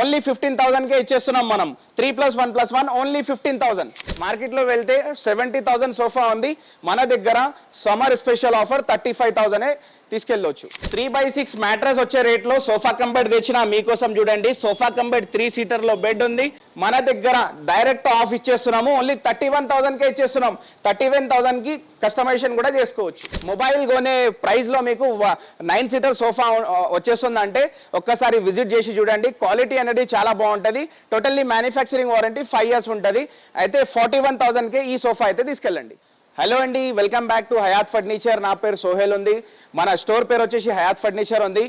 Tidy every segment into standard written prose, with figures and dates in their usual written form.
Only 15,000 కే ఇచ్చేస్తున్నాం మనం. 3+1+1 only 15,000. మార్కెట్లో వెళ్తే 70,000 సోఫా ఉంది, మన దగ్గర సమ్మర్ స్పెషల్ ఆఫర్ 35,000 తీసుకెళ్ళొచ్చు. 3/6 మ్యాట్రెస్ వచ్చే రేట్లో సోఫా కంబెడ్ తెచ్చిన మీకోసం చూడండి. సోఫా కంబెడ్ 3 సీటర్లో బెడ్ ఉంది, మన దగ్గర డైరెక్ట్ ఆఫ్ ఇచ్చేస్తున్నాము. ఓన్లీ 31,000 కే ఇచ్చేస్తున్నాం. 31,000 కి కస్టమైజేషన్ కూడా చేసుకోవచ్చు. మొబైల్ కొనే ప్రైస్ లో మీకు 9 సీటర్ సోఫా వచ్చేస్తుందంటే ఒక్కసారి విజిట్ చేసి చూడండి. క్వాలిటీ అనేది చాలా బాగుంటుంది. టోటల్లీ మ్యానుఫ్యాక్చరింగ్ వారంటీ 5 years ఉంటుంది. అయితే 41,000 కే ఈ సోఫా అయితే తీసుకెళ్ళండి. హలో అండి, welcome back to Hayat furniture. నా పేరు సోహెల్ ఉంది. మన స్టోర్ పేరు వచ్చేసి హయాత్ ఫర్నిచర్ ఉంది.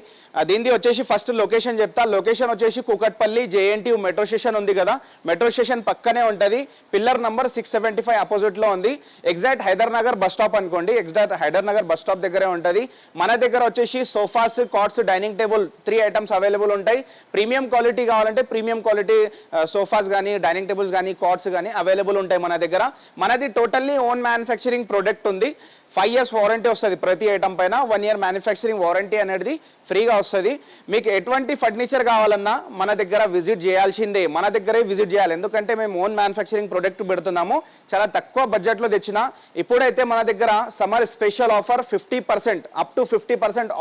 దీనిది వచ్చేసి ఫస్ట్ లొకేషన్ చెప్తా. లొకేషన్ వచ్చేసి కూకట్పల్లి JNTU మెట్రో స్టేషన్ ఉంది కదా, మెట్రో స్టేషన్ పక్కనే ఉంటుంది. పిల్లర్ నంబర్ 675 అపోజిట్లో ఉంది. Exact Hydernagar bus stop అనుకోండి, exact Hydernagar bus stop దగ్గరే ఉంటుంది. మన దగ్గర వచ్చేసి sofas, cots, dining table 3 items available ఉంటాయి. ప్రీమియం క్వాలిటీ కావాలంటే ప్రీమియం క్వాలిటీ సోఫాస్ కానీ, డైనింగ్ టేబుల్స్ కానీ, కాట్స్ కానీ అవైలబుల్ ఉంటాయి మన దగ్గర. మనది టోటల్లీ ఓన్ మ్యానుఫ్యాక్చరింగ్ ప్రొడక్ట్ ఉంది. 5 years వారంటీ వస్తుంది ప్రతి ఐటమ్ పైన. 1 year మ్యానుఫ్యాక్చరింగ్ వారంటీ అనేది ఫ్రీగా వస్తుంది. మీకు ఎటువంటి ఫర్నిచర్ కావాలన్నా మన దగ్గర విజిట్ చేయాల్సిందే, మన దగ్గరే విజిట్ చేయాలి. ఎందుకంటే మేము ఓన్ మ్యానుఫ్యాక్చరింగ్ ప్రొడక్ట్ పెడుతున్నాము, చాలా తక్కువ బడ్జెట్లో తెచ్చిన. ఇప్పుడైతే మన దగ్గర summer special offer 50%, up to 50%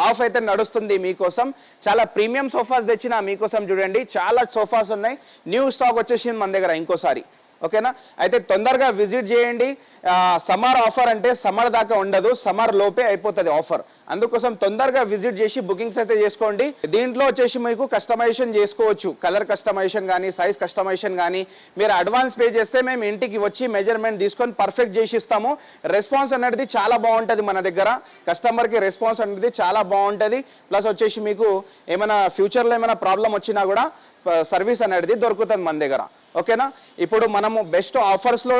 of అయితే నడుస్తుంది మీకోసం. చాలా ప్రీమియం సోఫాస్ తెచ్చిన మీకోసం చూడండి. చాలా సోఫాస్ ఉన్నాయి, న్యూ స్టాక్ వచ్చేసింది మన దగ్గర ఇంకోసారి. ఓకేనా, అయితే తొందరగా విజిట్ చేయండి. సమ్మర్ ఆఫర్ అంటే సమ్మర్ దాకా ఉండదు, సమ్మర్ లోపే అయిపోతుంది ఆఫర్. అందుకోసం తొందరగా విజిట్ చేసి బుకింగ్స్ అయితే చేసుకోండి. దీంట్లో వచ్చేసి మీకు కస్టమైజేషన్ చేసుకోవచ్చు, కలర్ కస్టమైజేషన్ కానీ, సైజ్ కస్టమైజేషన్ కానీ. మీరు అడ్వాన్స్ పే చేస్తే మేము ఇంటికి వచ్చి మెజర్మెంట్ తీసుకొని పర్ఫెక్ట్ చేసి ఇస్తాము. రెస్పాన్స్ అనేది చాలా బాగుంటుంది మన దగ్గర. కస్టమర్కి రెస్పాన్స్ అనేది చాలా బాగుంటుంది. ప్లస్ వచ్చేసి మీకు ఏమైనా ఫ్యూచర్లో ఏమైనా ప్రాబ్లం వచ్చినా కూడా సర్వీస్ అనేది దొరుకుతుంది మన దగ్గర. ఓకేనా, ఇప్పుడు మనము బెస్ట్ ఆఫర్స్లో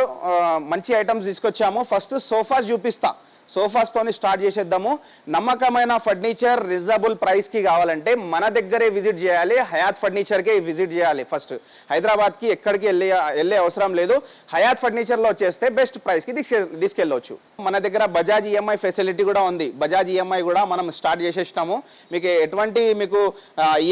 మంచి ఐటమ్స్ తీసుకొచ్చాము. ఫస్ట్ సోఫాస్ చూపిస్తా, సోఫాస్తోని స్టార్ట్ చేసేద్దాము. నమ్మకమైన ఫర్నిచర్ రీజనబుల్ ప్రైస్కి కావాలంటే మన దగ్గరే విజిట్ చేయాలి, హయాత్ ఫర్నిచర్కే విజిట్ చేయాలి. ఫస్ట్ హైదరాబాద్కి ఎక్కడికి వెళ్ళే అవసరం లేదు. హయాత్ ఫర్నిచర్లో వచ్చేస్తే బెస్ట్ ప్రైస్కి తీసుకెళ్ళవచ్చు. మన దగ్గర బజాజ్ EMI ఫెసిలిటీ కూడా ఉంది. బజాజ్ EMI కూడా మనం స్టార్ట్ చేసేసినాము. మీకు ఎటువంటి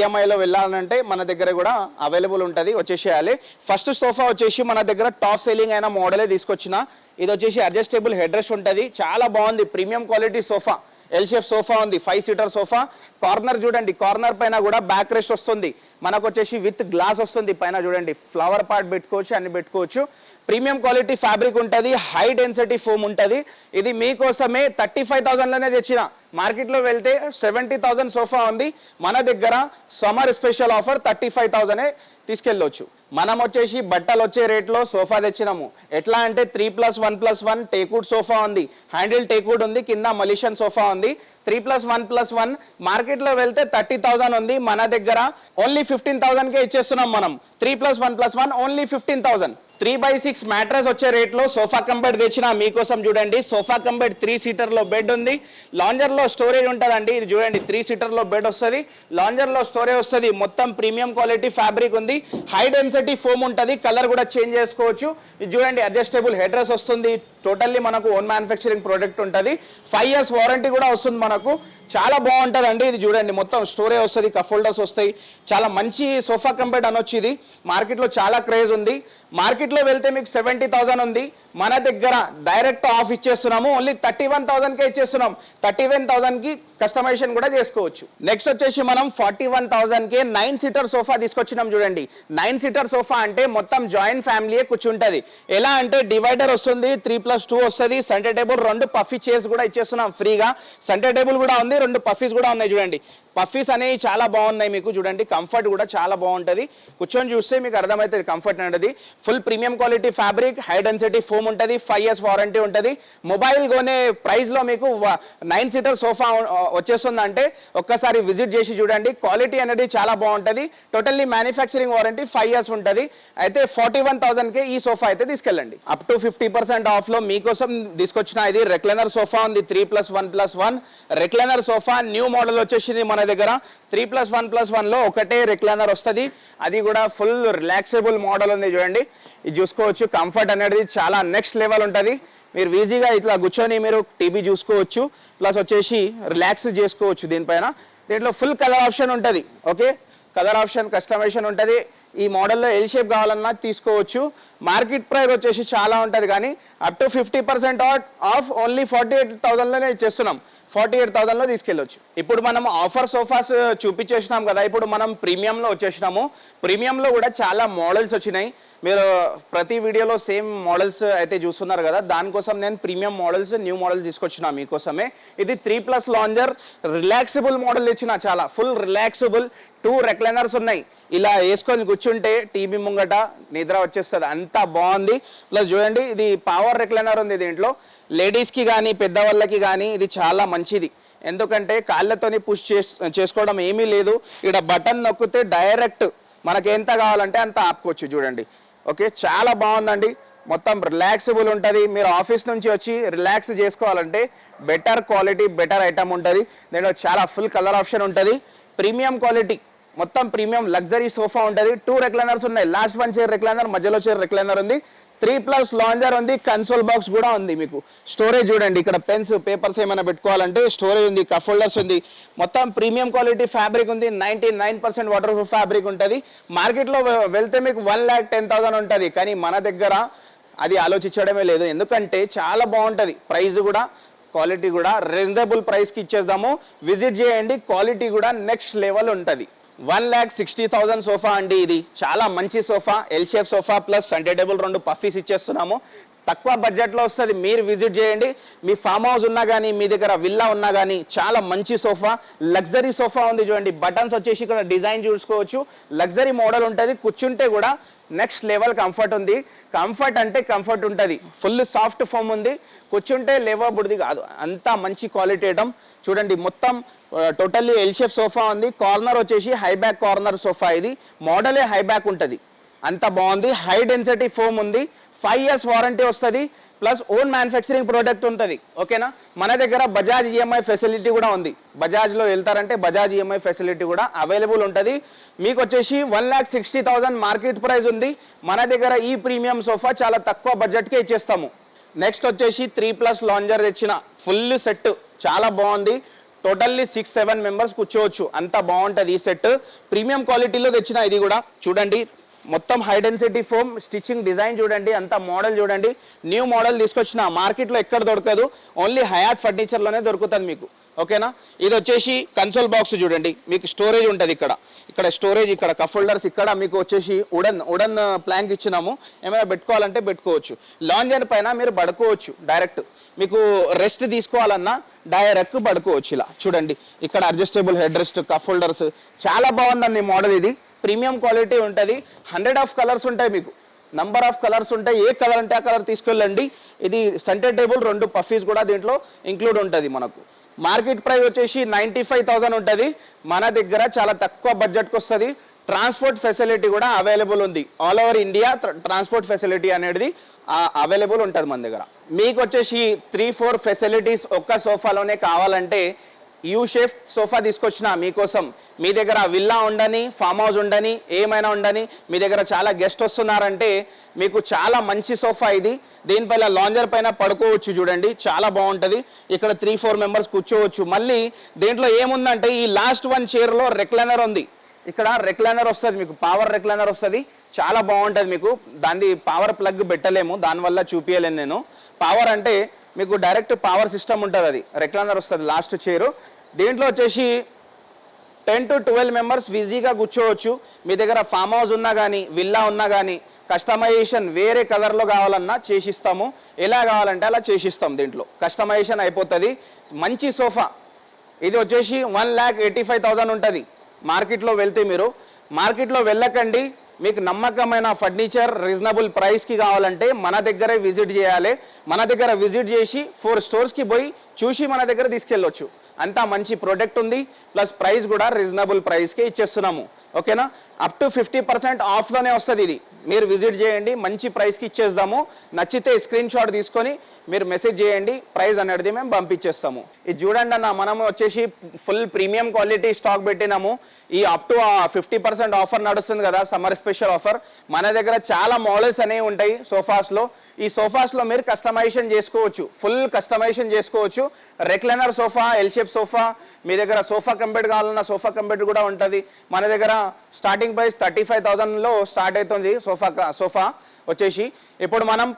EMIలో వెళ్ళాలంటే మన దగ్గర కూడా అవైలబుల్ ఉంటుంది, వచ్చేసేయాలి. ఫస్ట్ సోఫా వచ్చేసి మన దగ్గర టాప్ సెల్లింగ్ అయిన మోడలే తీసుకొచ్చిన. ఇది వచ్చేసి అడ్జస్టబుల్ హెడ్ రెస్ట్ ఉంటుంది, చాలా బాగుంది. Premium quality sofa, L shape sofa ఉంది, 5 సీటర్ సోఫా. కార్నర్ చూడండి, కార్నర్ పైన కూడా బ్యాక్ రెస్ట్ వస్తుంది. మనకు వచ్చేసి విత్ గ్లాస్ వస్తుంది పైన చూడండి. ఫ్లవర్ పార్ట్ పెట్టుకోవచ్చు, అన్ని పెట్టుకోవచ్చు. ప్రీమియం క్వాలిటీ ఫ్యాబ్రిక్ ఉంటుంది, హై డెన్సిటీ ఫోమ్ ఉంటుంది. ఇది మీకోసమే 35,000లోనే తెచ్చిన. మార్కెట్లో వెళ్తే 70,000 సోఫా ఉంది, మన దగ్గర సమ్మర్ స్పెషల్ ఆఫర్ 35,000 తీసుకెళ్ళొచ్చు. మనం వచ్చేసి బట్టలు వచ్చే రేట్లో సోఫా తెచ్చినాము. ఎట్లా అంటే 3+1+1 టేక్వుడ్ సోఫా ఉంది, హ్యాండిల్ టేక్వుడ్ ఉంది, కింద మలేషియన్ సోఫా ఉంది. 3+1+1 మార్కెట్లో వెళ్తే 30,000 ఉంది, మన దగ్గర ఓన్లీ 15,000 కే ఇచ్చేస్తున్నాం మనం. 3+1+1 ఓన్లీ 15,000. 3/6 మ్యాట్రెస్ వచ్చే రేట్లో సోఫా కంబెడ్ తెచ్చిన మీకోసం చూడండి. సోఫా కంబెడ్ 3 సీటర్లో బెడ్ ఉంది, లాంజర్లో స్టోరేజ్ ఉంటుందండి. ఇది చూడండి, 3 సీటర్లో బెడ్ వస్తుంది, లాంజర్లో స్టోరేజ్ వస్తుంది. మొత్తం ప్రీమియం క్వాలిటీ ఫ్యాబ్రిక్ ఉంది, హై డెన్సిటీ ఫోమ్ ఉంటుంది. కలర్ కూడా చేంజ్ చేసుకోవచ్చు. ఇది చూడండి, అడ్జస్టబుల్ హెడ్ రెస్ట్ వస్తుంది. టోటల్లీ మనకు ఓన్ మ్యానుఫ్యాక్చరింగ్ ప్రోడక్ట్ ఉంటుంది. 5 years వారంటీ కూడా వస్తుంది మనకు. చాలా బాగుంటుంది అండి. ఇది చూడండి, మొత్తం స్టోరేజ్ వస్తుంది, కప్ హోల్డర్స్ వస్తాయి. చాలా మంచి సోఫా కంబెడ్ అనొచ్చు. ఇది మార్కెట్లో చాలా క్రేజ్ ఉంది. మార్కెట్లో వెళ్తే మీకు 70,000 ఉంది, మన దగ్గర డైరెక్ట్ ఆఫ్ ఇచ్చేస్తున్నాము. ఓన్లీ 31,000 కే ఇచ్చేస్తున్నాం. 31,000 కి కస్టమైజేషన్ కూడా చేసుకోవచ్చు. నెక్స్ట్ వచ్చేసి మనం 41,000 కే 9 సీటర్ సోఫా తీసుకొచ్చినాం చూడండి. 9 సీటర్ సోఫా అంటే మొత్తం జాయింట్ ఫ్యామిలీయే కూర్చుంటుంది. ఎలా అంటే డివైడర్ వస్తుంది, 3+2 వస్తుంది. సెంటర్ టేబుల్ 2 పఫీ చైర్స్ కూడా ఇచ్చేస్తున్నాం ఫ్రీగా. సెంటర్ టేబుల్ కూడా ఉంది, 2 పఫీస్ కూడా ఉన్నాయి చూడండి. పఫీస్ అనేవి చాలా బాగున్నాయి మీకు చూడండి. కంఫర్ట్ కూడా చాలా బాగుంటుంది, కూర్చొని చూస్తే మీకు అర్థమవుతుంది కంఫర్ట్ అనేది. Full premium quality fabric, high density foam ఉంటుంది, 5 years వారంటీ ఉంటుంది. మొబైల్ కొనే ప్రైస్లో మీకు 9 సీటర్ సోఫా వచ్చేస్తుందంటే ఒక్కసారి విజిట్ చేసి చూడండి. క్వాలిటీ అనేది చాలా బాగుంటుంది. టోటల్లీ మ్యానుఫ్యాక్చరింగ్ వారంటీ 5 years ఉంటుంది. అయితే 41,000 కే ఈ సోఫా అయితే తీసుకెళ్ళండి. అప్ టు 50% ఆఫ్లో మీకోసం తీసుకొచ్చిన ఇది రెక్లైనర్ సోఫా ఉంది. 3+1+1 రెక్లైనర్ సోఫా న్యూ మోడల్ వచ్చేసింది మన దగ్గర. 3+1+1లో ఒకటే రెక్లైనర్ వస్తుంది, అది కూడా ఫుల్ రిలాక్సేబుల్ మోడల్ ఉంది చూడండి. ఇది చూసుకోవచ్చు, కంఫర్ట్ అనేది చాలా నెక్స్ట్ లెవెల్ ఉంటుంది. మీరు ఈజీగా ఇట్లా కూర్చొని మీరు టీవీ చూసుకోవచ్చు, ప్లస్ వచ్చేసి రిలాక్స్ చేసుకోవచ్చు దీనిపైన. దీంట్లో ఫుల్ కలర్ ఆప్షన్ ఉంటుంది. ఓకే, కలర్ ఆప్షన్ కస్టమైజేషన్ ఉంటుంది. ఈ మోడల్లో ఎల్ షేప్ కావాలన్నా తీసుకోవచ్చు. మార్కెట్ ప్రైస్ వచ్చేసి చాలా ఉంటుంది, కానీ అప్ టు 50% ఆఫ్ ఓన్లీ 48,000లోనే ఇచ్చేస్తున్నాం. 48,000లో తీసుకెళ్ళొచ్చు. ఇప్పుడు మనం ఆఫర్ సోఫాస్ చూపించేసినాం కదా, ఇప్పుడు మనం ప్రీమియంలో వచ్చేసినాము. ప్రీమియంలో కూడా చాలా మోడల్స్ వచ్చినాయి. మీరు ప్రతి వీడియోలో సేమ్ మోడల్స్ అయితే చూస్తున్నారు కదా, దానికోసం నేను ప్రీమియం మోడల్స్ న్యూ మోడల్స్ తీసుకొచ్చిన మీకోసమే. ఇది 3+ లాంజర్ రిలాక్సిబుల్ మోడల్ ఇచ్చిన, చాలా ఫుల్ రిలాక్సిబుల్. 2 రెక్లైనర్స్ ఉన్నాయి. ఇలా వేసుకొని కూర్చుంటే టీవీ ముంగట నిద్ర వచ్చేస్తుంది, అంత బాగుంది. ప్లస్ చూడండి, ఇది పవర్ రెక్లైనర్ ఉంది. దీంట్లో లేడీస్కి కానీ పెద్దవాళ్ళకి కానీ ఇది చాలా మంచిది. ఎందుకంటే కాళ్ళతోని పుష్ చేసుకోవడం ఏమీ లేదు. ఇక్కడ బటన్ నొక్కితే డైరెక్ట్ మనకి ఎంత కావాలంటే అంత ఆపుకోవచ్చు. చూడండి, ఓకే, చాలా బాగుందండి. మొత్తం రిలాక్సిబుల్ ఉంటుంది. మీరు ఆఫీస్ నుంచి వచ్చి రిలాక్స్ చేసుకోవాలంటే బెటర్ క్వాలిటీ, బెటర్ ఐటమ్ ఉంటుంది. దీంట్లో చాలా ఫుల్ కలర్ ఆప్షన్ ఉంటుంది. ప్రీమియం క్వాలిటీ, మొత్తం ప్రీమియం లగ్జరీ సోఫా ఉంటుంది. 2 రెక్లైనర్స్ ఉన్నాయి. లాస్ట్ 1 చైర్ రెక్లైనర్, మధ్యలో చైర్ రెక్లైనర్ ఉంది. 3+ లాంజర్ ఉంది. కన్సోల్ బాక్స్ కూడా ఉంది. మీకు స్టోరేజ్ చూడండి, ఇక్కడ పెన్స్ పేపర్స్ ఏమైనా పెట్టుకోవాలంటే స్టోరేజ్ ఉంది. కప్ హోల్డర్స్ ఉంది. మొత్తం ప్రీమియం క్వాలిటీ ఫ్యాబ్రిక్ ఉంది. 99% వాటర్ ప్రూఫ్ ఫ్యాబ్రిక్ ఉంటుంది. మార్కెట్లో వెళ్తే మీకు 1,10,000 ఉంటుంది, కానీ మన దగ్గర అది ఆలోచించడమే లేదు. ఎందుకంటే చాలా బాగుంటుంది. ప్రైస్ కూడా క్వాలిటీ కూడా రీజనబుల్ ప్రైస్కి ఇచ్చేద్దాము. విజిట్ చేయండి. క్వాలిటీ కూడా నెక్స్ట్ లెవెల్ ఉంటుంది. 1,60,000 సోఫా అండి. ఇది చాలా మంచి sofa, L shape sofa plus center table 2 puffies ఇచ్చేస్తున్నాము. తక్కువ బడ్జెట్లో వస్తుంది. మీరు విజిట్ చేయండి. మీ ఫామ్ హౌస్ ఉన్నా కానీ, మీ దగ్గర విల్లా ఉన్నా కానీ చాలా మంచి సోఫా, లగ్జరీ సోఫా ఉంది. చూడండి, బటన్స్ వచ్చేసి ఇక్కడ డిజైన్ చూసుకోవచ్చు. లగ్జరీ మోడల్ ఉంటుంది. కూర్చుంటే కూడా నెక్స్ట్ లెవెల్ కంఫర్ట్ ఉంది. కంఫర్ట్ అంటే కంఫర్ట్ ఉంటుంది. ఫుల్ సాఫ్ట్ ఫోమ్ ఉంది. కూర్చుంటే లేవబుడిది కాదు, అంత మంచి క్వాలిటీ ఐటమ్. చూడండి, మొత్తం టోటల్లీ ఎల్ షేప్ సోఫా ఉంది. కార్నర్ వచ్చేసి హై బ్యాక్ కార్నర్ సోఫా. ఇది మోడలే హై బ్యాక్ ఉంటుంది, అంత బాగుంది. హై డెన్సిటీ ఫోమ్ ఉంది. 5 years వారంటీ వస్తుంది. ప్లస్ ఓన్ మ్యానుఫ్యాక్చరింగ్ ప్రోడక్ట్ ఉంటుంది. ఓకేనా, మన దగ్గర బజాజ్ ఈఎంఐ ఫెసిలిటీ కూడా ఉంది. బజాజ్లో వెళ్తారంటే బజాజ్ ఈఎంఐ ఫెసిలిటీ కూడా అవైలబుల్ ఉంటుంది. మీకు వచ్చేసి 1,60,000 మార్కెట్ ప్రైస్ ఉంది. మన దగ్గర ఈ ప్రీమియం సోఫా చాలా తక్కువ బడ్జెట్కే ఇచ్చేస్తాము. నెక్స్ట్ వచ్చేసి 3+ లాంజర్ తెచ్చిన ఫుల్ సెట్, చాలా బాగుంది. టోటల్లీ 6-7 మెంబర్స్ కూర్చోవచ్చు, అంత బాగుంటుంది ఈ సెట్. ప్రీమియం క్వాలిటీలో తెచ్చిన ఇది కూడా. చూడండి, మొత్తం high density foam, stitching design చూడండి, అంత మోడల్ చూడండి. న్యూ మోడల్ తీసుకొచ్చిన, మార్కెట్లో ఎక్కడ దొరకదు, ఓన్లీ హయాత్ ఫర్నిచర్లోనే దొరుకుతుంది మీకు. ఓకేనా, ఇది వచ్చేసి కన్సోల్ బాక్స్ చూడండి. మీకు స్టోరేజ్ ఉంటుంది. ఇక్కడ స్టోరేజ్, ఇక్కడ కప్ హోల్డర్స్, ఇక్కడ మీకు వచ్చేసి ఉడన్ ప్లాంక్ ఇచ్చినాము. ఏమైనా పెట్టుకోవాలంటే పెట్టుకోవచ్చు. లాంజర్ పైన మీరు పడుకోవచ్చు డైరెక్ట్. మీకు రెస్ట్ తీసుకోవాలన్నా డైరెక్ట్ పడుకోవచ్చు. ఇలా చూడండి, ఇక్కడ adjustable head rest, cup holders, చాలా బాగుందండి మోడల్. ఇది ప్రీమియం క్వాలిటీ ఉంటుంది. 100 ఆఫ్ కలర్స్ ఉంటాయి. మీకు నంబర్ ఆఫ్ కలర్స్ ఉంటాయి. ఏ కలర్ అంటే ఆ కలర్ తీసుకెళ్ళండి. ఇది సెంటర్ టేబుల్ 2 పఫీస్ కూడా దీంట్లో ఇంక్లూడ్ ఉంటుంది. మనకు మార్కెట్ ప్రైస్ వచ్చేసి 95,000 ఉంటుంది. మన దగ్గర చాలా తక్కువ బడ్జెట్కి వస్తుంది. ట్రాన్స్పోర్ట్ ఫెసిలిటీ కూడా అవైలబుల్ ఉంది. All over India transport facility అనేది అవైలబుల్ ఉంటుంది మన దగ్గర. మీకు వచ్చేసి 3-4 ఫెసిలిటీస్ ఒక్క సోఫాలోనే కావాలంటే యూ షేప్ సోఫా తీసుకొచ్చిన మీకోసం. మీ దగ్గర విల్లా ఉండని, ఫామ్ హౌస్ ఉండని, ఏమైనా ఉండని, మీ దగ్గర చాలా గెస్ట్ వస్తున్నారంటే మీకు చాలా మంచి సోఫా ఇది. దీనిపైన లాంజర్ పైన పడుకోవచ్చు. చూడండి, చాలా బాగుంటుంది. ఇక్కడ 3-4 మెంబర్స్ కూర్చోవచ్చు. మళ్ళీ దీంట్లో ఏముందంటే ఈ లాస్ట్ 1 చైర్లో రెక్లైనర్ ఉంది. ఇక్కడ రెక్లైనర్ వస్తుంది, మీకు పవర్ రెక్లైనర్ వస్తుంది. చాలా బాగుంటుంది. మీకు దాన్ని పవర్ ప్లగ్ పెట్టలేము, దానివల్ల చూపించలేను నేను. పవర్ అంటే మీకు డైరెక్ట్ పవర్ సిస్టమ్ ఉంటుంది. అది రెక్లైనర్ వస్తుంది లాస్ట్ చైరు. దీంట్లో వచ్చేసి 10 to 12 మెంబర్స్ ఈజీగా కూర్చోవచ్చు. మీ దగ్గర ఫామ్ హౌస్ ఉన్నా కానీ, విల్లా ఉన్నా కానీ, కస్టమైజేషన్ వేరే కలర్లో కావాలన్నా చేసిస్తాము. ఎలా కావాలంటే అలా చేసిస్తాం. దీంట్లో కస్టమైజేషన్ అయిపోతుంది. మంచి సోఫా. ఇది వచ్చేసి 1,85,000 ఉంటుంది. మార్కెట్లో వెళ్తే మీరు మార్కెట్లో వెళ్ళకండి. మీకు నమ్మకమైన ఫర్నిచర్ రీజనబుల్ ప్రైస్కి కావాలంటే మన దగ్గరే విజిట్ చేయాలి. మన దగ్గర విజిట్ చేసి 4 స్టోర్స్కి పోయి చూసి మన దగ్గర తీసుకెళ్ళొచ్చు. అంతా మంచి ప్రోడక్ట్ ఉంది. ప్లస్ ప్రైస్ కూడా రీజనబుల్ ప్రైస్కే ఇచ్చేస్తున్నాము. ఓకేనా, అప్ టు 50% ఆఫ్లోనే వస్తుంది. ఇది మీరు విజిట్ చేయండి, మంచి ప్రైస్కి ఇచ్చేద్దాము. నచ్చితే స్క్రీన్ షాట్ తీసుకొని మీరు మెసేజ్ చేయండి, ప్రైస్ అనేది మేము పంపించేస్తాము. ఇది చూడండి అన్న, మనం వచ్చేసి ఫుల్ ప్రీమియం క్వాలిటీ స్టాక్ పెట్టినాము. ఈ అప్ టు 50% ఆఫర్ నడుస్తుంది కదా, సమ్మర్ స్పెషల్ ఆఫర్. మన దగ్గర చాలా మోడల్స్ అనేవి ఉంటాయి సోఫాస్లో. ఈ సోఫాస్లో మీరు కస్టమైజేషన్ చేసుకోవచ్చు, ఫుల్ కస్టమైజేషన్ చేసుకోవచ్చు. Recliner sofa, L shape shape sofa, మీ దగ్గర సోఫా కంబెడ్ కావాలన్నా సోఫా కంబెడ్ కూడా ఉంటుంది. మన దగ్గర స్టార్టింగ్ ప్రైస్ 35,000లో స్టార్ట్ అవుతుంది సోఫా వచ్చేసి. ఇప్పుడు మనం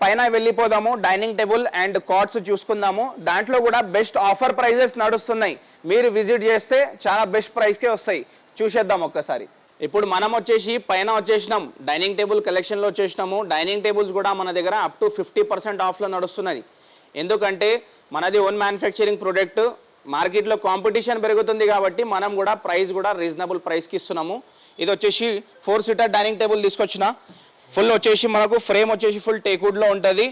పైన వెళ్ళిపోదాము, డైనింగ్ టేబుల్ అండ్ కాట్స్ చూసుకుందాము. దాంట్లో కూడా బెస్ట్ ఆఫర్ ప్రైజెస్ నడుస్తున్నాయి. మీరు విజిట్ చేస్తే చాలా బెస్ట్ ప్రైస్కే వస్తాయి. చూసేద్దాం ఒక్కసారి. ఇప్పుడు మనం వచ్చేసి పైన వచ్చేసినాం, డైనింగ్ టేబుల్ కలెక్షన్లో వచ్చేసినాము. డైనింగ్ టేబుల్స్ కూడా మన దగ్గర అప్ టు 50% ఆఫ్లో నడుస్తున్నది. ఎందుకంటే మనది ఓన్ మ్యానుఫ్యాక్చరింగ్ ప్రొడక్ట్, మార్కెట్లో కాంపిటీషన్ పెరుగుతుంది కాబట్టి మనం కూడా ప్రైస్ కూడా రీజనబుల్ ప్రైస్కి ఇస్తున్నాము. ఇది వచ్చేసి 4 సీటర్ డైనింగ్ టేబుల్ తీసుకొచ్చిన. ఫుల్ వచ్చేసి మనకు ఫ్రేమ్ వచ్చేసి ఫుల్ టేక్వుడ్లో ఉంటుంది.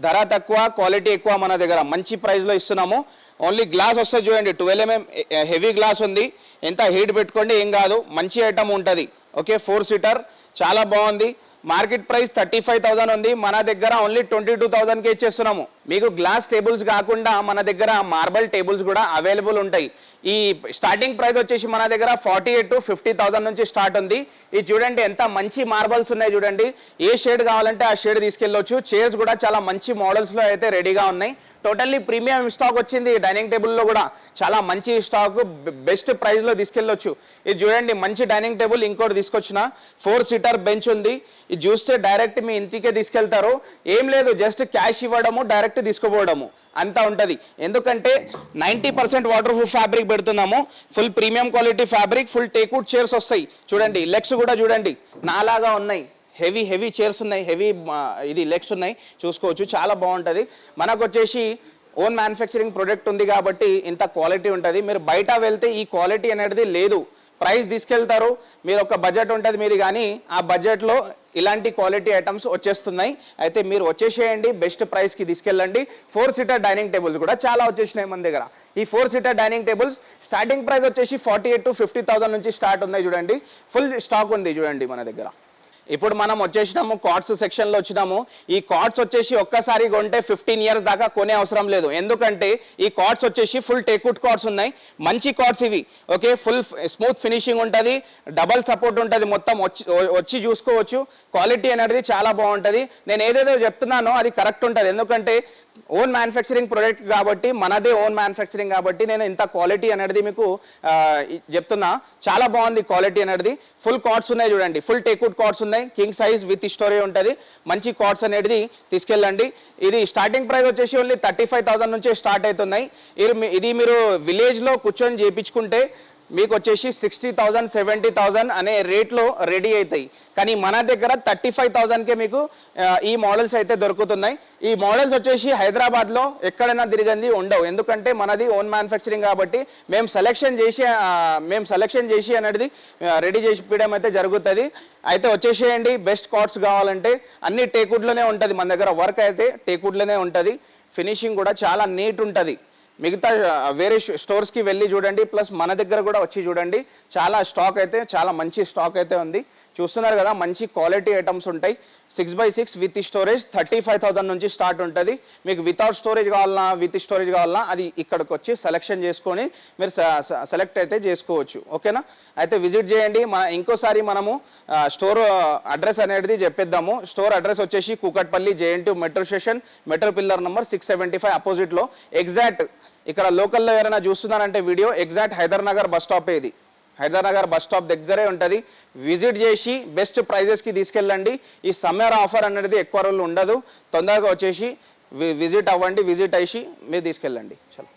ధర తక్కువ, క్వాలిటీ ఎక్కువ, మన దగ్గర మంచి ప్రైస్లో ఇస్తున్నాము. ఓన్లీ గ్లాస్ వస్తుంది చూడండి, 12 mm హెవీ గ్లాస్ ఉంది. ఎంత హీట్ పెట్టుకోండి ఏం కాదు, మంచి ఐటమ్ ఉంటుంది. ఓకే, 4 సీటర్ చాలా బాగుంది. మార్కెట్ ప్రైస్ 35,000 ఉంది, మన దగ్గర ఓన్లీ 22,000కే ఇచ్చేస్తున్నాము. మీకు గ్లాస్ టేబుల్స్ కాకుండా మన దగ్గర మార్బల్ టేబుల్స్ కూడా అవైలబుల్ ఉంటాయి. ఈ స్టార్టింగ్ ప్రైస్ వచ్చేసి మన దగ్గర 48,000 to 50,000 నుంచి స్టార్ట్ ఉంది. ఇది చూడండి ఎంత మంచి మార్బల్స్ ఉన్నాయి చూడండి. ఏ షేడ్ కావాలంటే ఆ షేడ్ తీసుకెళ్ళొచ్చు. చైర్స్ కూడా చాలా మంచి మోడల్స్లో అయితే రెడీగా ఉన్నాయి. టోటల్లీ ప్రీమియం స్టాక్ వచ్చింది. డైనింగ్ టేబుల్లో కూడా చాలా మంచి స్టాక్, బెస్ట్ ప్రైస్లో తీసుకెళ్ళొచ్చు. ఇది చూడండి మంచి డైనింగ్ టేబుల్. ఇంకోటి తీసుకొచ్చిన 4 సీటర్ బెంచ్ ఉంది. ఇది చూస్తే డైరెక్ట్ మీ ఇంటికే తీసుకెళ్తారు. ఏం లేదు, జస్ట్ క్యాష్ ఇవ్వడము, డైరెక్ట్ తీసుకుపోవడము అంతా ఉంటుంది. ఎందుకంటే 90% వాటర్ ప్రూఫ్ ఫ్యాబ్రిక్ పెడుతున్నాము. Full premium quality fabric, full teakwood chairs వస్తాయి. చూడండి లెగ్స్ కూడా చూడండి నాలాగా ఉన్నాయి. హెవీ చైర్స్ ఉన్నాయి, హెవీ ఇది లెగ్స్ ఉన్నాయి, చూసుకోవచ్చు. చాలా బాగుంటుంది. మనకు వచ్చేసి ఓన్ మ్యానుఫ్యాక్చరింగ్ ప్రొడక్ట్ ఉంది కాబట్టి ఇంత క్వాలిటీ ఉంటుంది. మీరు బయట వెళ్తే ఈ క్వాలిటీ అనేది లేదు. ప్రైస్ తీసుకెళ్తారు, మీరు ఒక బడ్జెట్ ఉంటుంది మీది, కానీ ఆ బడ్జెట్లో ఇలాంటి క్వాలిటీ ఐటమ్స్ వచ్చేస్తున్నాయి. అయితే మీరు వచ్చేసేయండి, బెస్ట్ ప్రైస్కి తీసుకెళ్ళండి. 4 సీటర్ డైనింగ్ టేబుల్స్ కూడా చాలా వచ్చేసినాయి మన దగ్గర. ఈ 4 seater dining tables starting price వచ్చేసి 48,000 to 50,000 నుంచి స్టార్ట్ ఉన్నాయి. చూడండి ఫుల్ స్టాక్ ఉంది చూడండి మన దగ్గర. ఇప్పుడు మనం వచ్చేసినాము కాట్స్ సెక్షన్లో వచ్చినాము. ఈ కాట్స్ వచ్చేసి ఒక్కసారి కొంటే 15 years దాకా కొనే అవసరం లేదు. ఎందుకంటే ఈ కాట్స్ వచ్చేసి ఫుల్ టేక్వుడ్ కాట్స్ ఉన్నాయి, మంచి కాట్స్ ఇవి. ఓకే, ఫుల్ స్మూత్ ఫినిషింగ్ ఉంటుంది, డబల్ సపోర్ట్ ఉంటుంది, మొత్తం వచ్చి చూసుకోవచ్చు. క్వాలిటీ అనేది చాలా బాగుంటుంది. నేను ఏదేదో చెప్తున్నానో అది కరెక్ట్ ఉంటుంది. ఎందుకంటే ఓన్ మ్యానుఫ్యాక్చరింగ్ ప్రొడక్ట్ కాబట్టి, మనదే ఓన్ మ్యానుఫ్యాక్చరింగ్ కాబట్టి నేను ఇంత క్వాలిటీ అనేది మీకు చెప్తున్నా. చాలా బాగుంది క్వాలిటీ అనేది. ఫుల్ కాట్స్ ఉన్నాయి చూడండి, ఫుల్ టేక్వుడ్ కాట్స్ ఉన్నాయి. కింగ్ సైజ్ విత్ స్టోరేజ్ ఉంటుంది. మంచి కాట్స్ అనేది తీసుకెళ్ళండి. ఇది స్టార్టింగ్ ప్రైస్ వచ్చేసి ఓన్లీ 35,000 నుంచే స్టార్ట్ అవుతున్నాయి. ఇది మీరు విలేజ్లో కూర్చొని చేయించుకుంటే మీకు వచ్చేసి 60,000 70,000 అనే రేట్లో రెడీ అవుతాయి. కానీ మన దగ్గర 35,000కే మీకు ఈ మోడల్స్ అయితే దొరుకుతున్నాయి. ఈ మోడల్స్ వచ్చేసి హైదరాబాద్లో ఎక్కడైనా తిరిగింది ఉండవు. ఎందుకంటే మనది ఓన్ మ్యానుఫ్యాక్చరింగ్ కాబట్టి మేము సెలెక్షన్ చేసి అనేది రెడీ చేసి పీయడం అయితే జరుగుతుంది. అయితే వచ్చేసేయండి. బెస్ట్ కాట్స్ కావాలంటే అన్ని టేక్వుడ్లోనే ఉంటుంది మన దగ్గర. వర్క్ అయితే టేక్వుడ్లోనే ఉంటుంది. ఫినిషింగ్ కూడా చాలా నీట్ ఉంటుంది. మిగతా వేరే స్టోర్స్కి వెళ్ళి చూడండి, ప్లస్ మన దగ్గర కూడా వచ్చి చూడండి. చాలా స్టాక్ అయితే, చాలా మంచి స్టాక్ అయితే ఉంది. చూస్తున్నారు కదా, మంచి క్వాలిటీ ఐటమ్స్ ఉంటాయి. 6x6 విత్ స్టోరేజ్ 35,000 నుంచి స్టార్ట్ ఉంటుంది. మీకు వితౌట్ స్టోరేజ్ కావాలన్నా, విత్ స్టోరేజ్ కావాలన్నా అది ఇక్కడికి వచ్చి సెలెక్షన్ చేసుకొని మీరు సెలెక్ట్ అయితే చేసుకోవచ్చు. ఓకేనా? అయితే విజిట్ చేయండి. ఇంకోసారి మనము స్టోర్ అడ్రస్ అనేది చెప్పేద్దాము. స్టోర్ అడ్రస్ వచ్చేసి Kukatpally JNT metro station, metro pillar number 675 అపోజిట్లో. ఎగ్జాక్ట్ ఇక్కడ లోకల్లో ఎవరైనా చూస్తున్నారంటే video, exact Hydernagar bus stop. ఇది హైదర్నగర్ బస్ స్టాప్ దగ్గరే ఉంటుంది. విజిట్ చేసి బెస్ట్ ప్రైజెస్కి తీసుకెళ్ళండి. ఈ సమ్మర్ ఆఫర్ అనేది ఎక్కువ రోజులు ఉండదు. తొందరగా వచ్చేసి విజిట్ అవ్వండి. విజిట్ అయ్యి మీరు తీసుకెళ్ళండి. చలో.